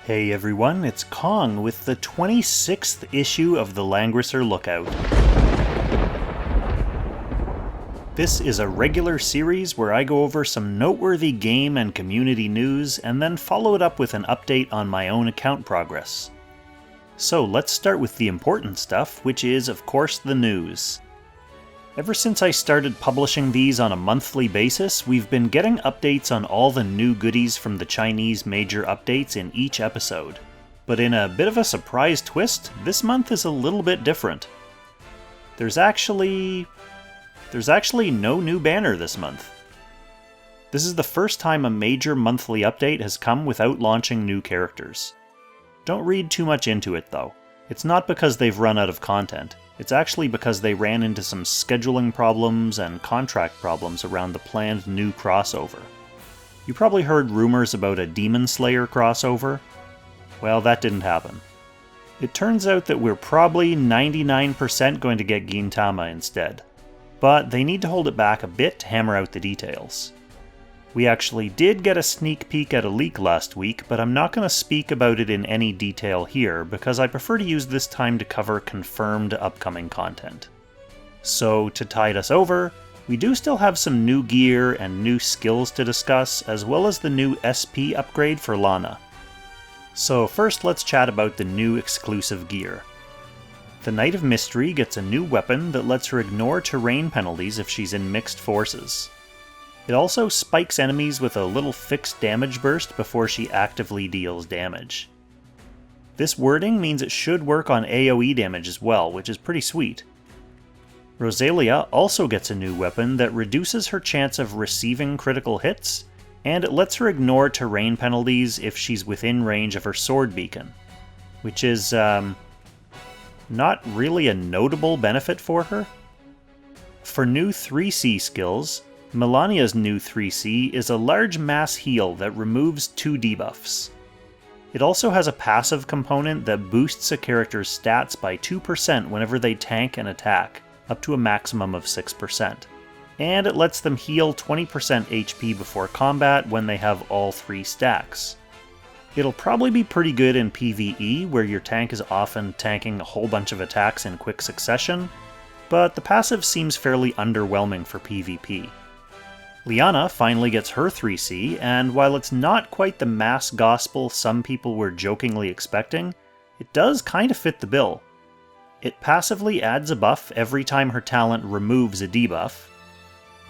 Hey everyone, it's Kong with the 26th issue of the Langrisser Lookout. This is a regular series where I go over some noteworthy game and community news and then follow it up with an update on my own account progress. So let's start with the important stuff, which is of course the news. Ever since I started publishing these on a monthly basis, we've been getting updates on all the new goodies from the Chinese major updates in each episode. But in a bit of a surprise twist, this month is a little bit different. There's actually no new banner this month. This is the first time a major monthly update has come without launching new characters. Don't read too much into it though. It's not because they've run out of content. It's actually because they ran into some scheduling problems and contract problems around the planned new crossover. You probably heard rumors about a Demon Slayer crossover. Well, that didn't happen. It turns out that we're probably 99% going to get Gintama instead. But they need to hold it back a bit to hammer out the details. We actually did get a sneak peek at a leak last week, but I'm not going to speak about it in any detail here because I prefer to use this time to cover confirmed upcoming content. So to tide us over, we do still have some new gear and new skills to discuss, as well as the new SP upgrade for Lana. So first let's chat about the new exclusive gear. The Knight of Mystery gets a new weapon that lets her ignore terrain penalties if she's in mixed forces. It also spikes enemies with a little fixed damage burst before she actively deals damage. This wording means it should work on AoE damage as well, which is pretty sweet. Rosalia also gets a new weapon that reduces her chance of receiving critical hits, and it lets her ignore terrain penalties if she's within range of her sword beacon, which is not really a notable benefit for her. For new 3C skills, Melania's new 3C is a large mass heal that removes 2 debuffs. It also has a passive component that boosts a character's stats by 2% whenever they tank an attack, up to a maximum of 6%. And it lets them heal 20% HP before combat when they have all 3 stacks. It'll probably be pretty good in PvE, where your tank is often tanking a whole bunch of attacks in quick succession, but the passive seems fairly underwhelming for PvP. Lana finally gets her 3C, and while it's not quite the mass gospel some people were jokingly expecting, it does kind of fit the bill. It passively adds a buff every time her talent removes a debuff.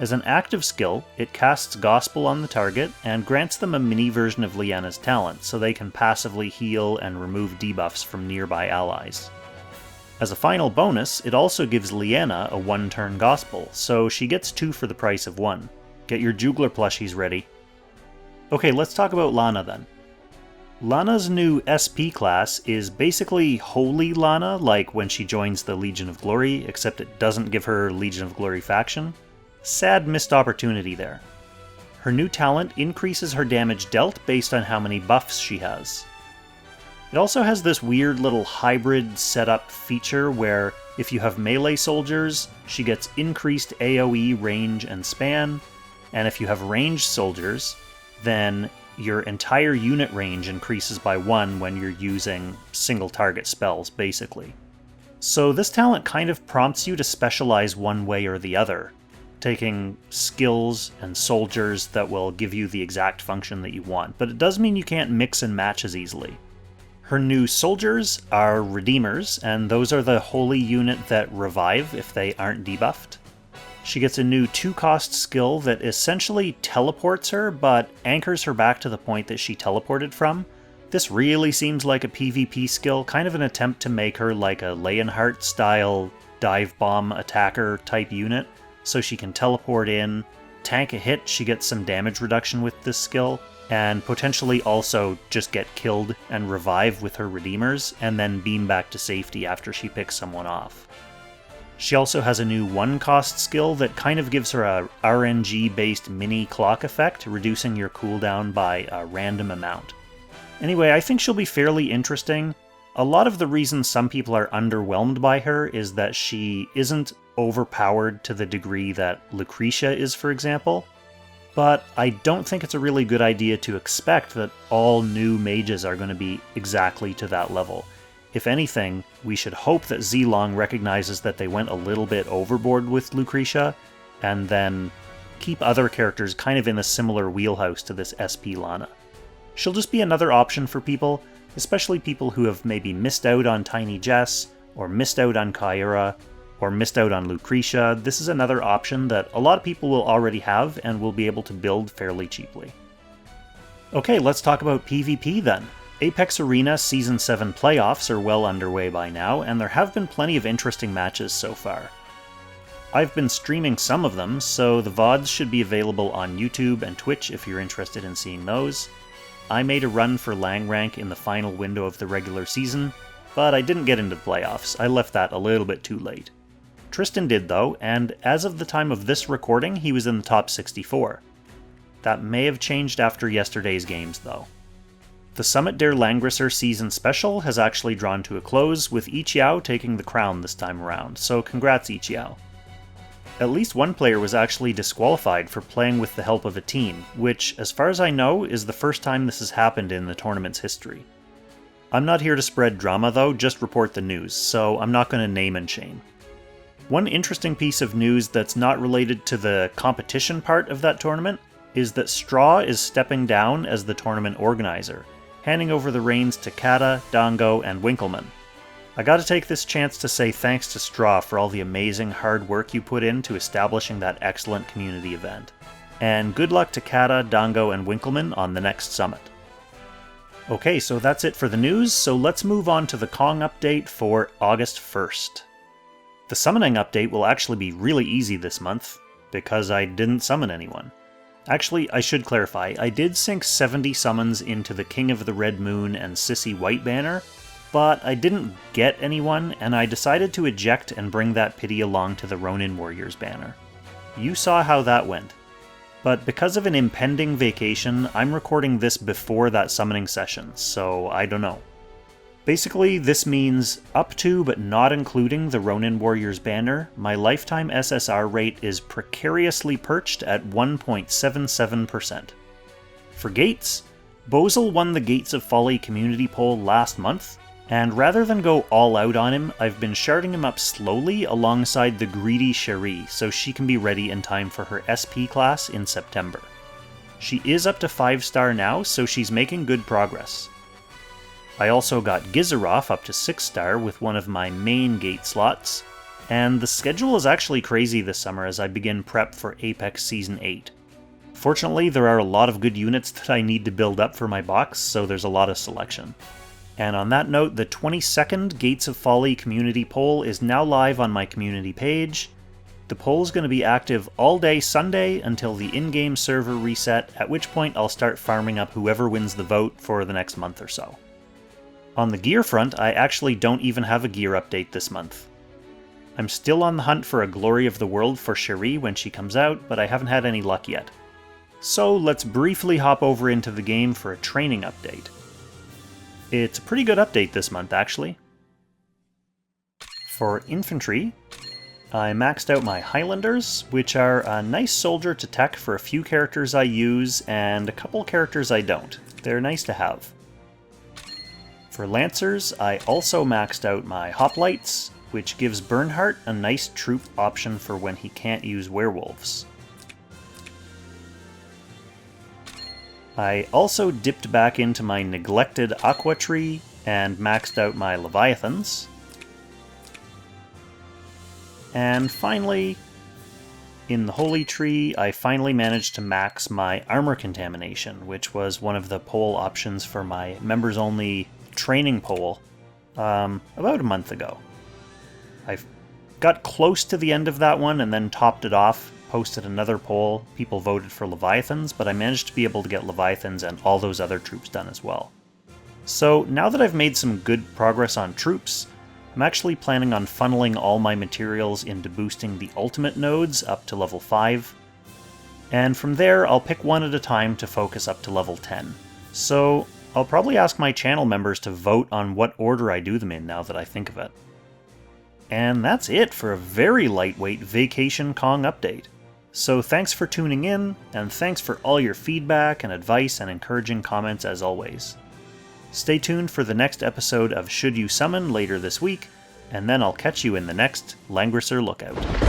As an active skill, it casts Gospel on the target and grants them a mini version of Lana's talent, so they can passively heal and remove debuffs from nearby allies. As a final bonus, it also gives Lana a 1-turn Gospel, so she gets 2 for the price of 1. Get your Jugler plushies ready. Okay, let's talk about Lana then. Lana's new SP class is basically Holy Lana, like when she joins the Legion of Glory, except it doesn't give her Legion of Glory faction. Sad missed opportunity there. Her new talent increases her damage dealt based on how many buffs she has. It also has this weird little hybrid setup feature where if you have melee soldiers, she gets increased AoE range and span, and if you have ranged soldiers, then your entire unit range increases by 1 when you're using single target spells, basically. So this talent kind of prompts you to specialize one way or the other, taking skills and soldiers that will give you the exact function that you want, but it does mean you can't mix and match as easily. Her new soldiers are Redeemers, and those are the holy unit that revive if they aren't debuffed. She gets a new 2-cost skill that essentially teleports her, but anchors her back to the point that she teleported from. This really seems like a PvP skill, kind of an attempt to make her like a Leonhardt-style dive bomb attacker type unit, so she can teleport in, tank a hit, she gets some damage reduction with this skill, and potentially also just get killed and revive with her Redeemers, and then beam back to safety after she picks someone off. She also has a new 1-cost skill that kind of gives her a RNG-based mini clock effect, reducing your cooldown by a random amount. Anyway, I think she'll be fairly interesting. A lot of the reason some people are underwhelmed by her is that she isn't overpowered to the degree that Lucretia is, for example. but I don't think it's a really good idea to expect that all new mages are going to be exactly to that level. If anything, we should hope that Zilong recognizes that they went a little bit overboard with Lucretia, and then keep other characters kind of in a similar wheelhouse to this SP Lana. She'll just be another option for people, especially people who have maybe missed out on Tiny Jess, or missed out on Kyra, or missed out on Lucretia. This is another option that a lot of people will already have and will be able to build fairly cheaply. Okay, let's talk about PvP then. Apex Arena Season 7 playoffs are well underway by now, and there have been plenty of interesting matches so far. I've been streaming some of them, so the VODs should be available on YouTube and Twitch if you're interested in seeing those. I made a run for Lang rank in the final window of the regular season, but I didn't get into the playoffs. I left that a little bit too late. Tristan did though, and as of the time of this recording, he was in the top 64. That may have changed after yesterday's games though. The Summit der Langrisser season special has actually drawn to a close, with Ichiao taking the crown this time around, so congrats Ichiao. At least one player was actually disqualified for playing with the help of a team, which, as far as I know, is the first time this has happened in the tournament's history. I'm not here to spread drama though, just report the news, so I'm not going to name and shame. One interesting piece of news that's not related to the competition part of that tournament is that Straw is stepping down as the tournament organizer, handing over the reins to Kata, Dango, and Winkleman. I gotta take this chance to say thanks to Straw for all the amazing hard work you put into establishing that excellent community event. And good luck to Kata, Dango, and Winkleman on the next summit. Okay, so that's it for the news, so let's move on to the Kong update for August 1st. The summoning update will actually be really easy this month, because I didn't summon anyone. Actually, I should clarify, I did sync 70 summons into the King of the Red Moon and Sissy White banner, but I didn't get anyone, and I decided to eject and bring that pity along to the Ronin Warriors banner. You saw how that went. But because of an impending vacation, I'm recording this before that summoning session, so I don't know. Basically, this means up to but not including the Ronin Warriors banner, my lifetime SSR rate is precariously perched at 1.77%. For Gates, Bozel won the Gates of Folly community poll last month, and rather than go all out on him, I've been sharding him up slowly alongside the greedy Cherie so she can be ready in time for her SP class in September. She is up to 5-star now, so she's making good progress. I also got Gizaroff up to 6-star with one of my main gate slots, and the schedule is actually crazy this summer as I begin prep for Apex Season 8. Fortunately, there are a lot of good units that I need to build up for my box, so there's a lot of selection. And on that note, the 22nd Gates of Folly community poll is now live on my community page. The poll is going to be active all day Sunday until the in-game server reset, at which point I'll start farming up whoever wins the vote for the next month or so. On the gear front, I actually don't even have a gear update this month. I'm still on the hunt for a Glory of the World for Cherie when she comes out, but I haven't had any luck yet. So let's briefly hop over into the game for a training update. It's a pretty good update this month, actually. For infantry, I maxed out my Highlanders, which are a nice soldier to tech for a few characters I use and a couple characters I don't. They're nice to have. For Lancers, I also maxed out my Hoplites, which gives Bernhardt a nice troop option for when he can't use werewolves. I also dipped back into my neglected Aqua Tree and maxed out my Leviathans. And finally, in the Holy Tree, I finally managed to max my Armor Contamination, which was one of the poll options for my members-only training poll about a month ago. I got close to the end of that one and then topped it off, posted another poll. People voted for Leviathans, but I managed to be able to get Leviathans and all those other troops done as well. So now that I've made some good progress on troops, I'm actually planning on funneling all my materials into boosting the ultimate nodes up to level 5, and from there I'll pick one at a time to focus up to level 10. So I'll probably ask my channel members to vote on what order I do them in now that I think of it. And that's it for a very lightweight Vacation Kong update. So thanks for tuning in, and thanks for all your feedback and advice and encouraging comments as always. Stay tuned for the next episode of Should You Summon later this week, and then I'll catch you in the next Langrisser Lookout.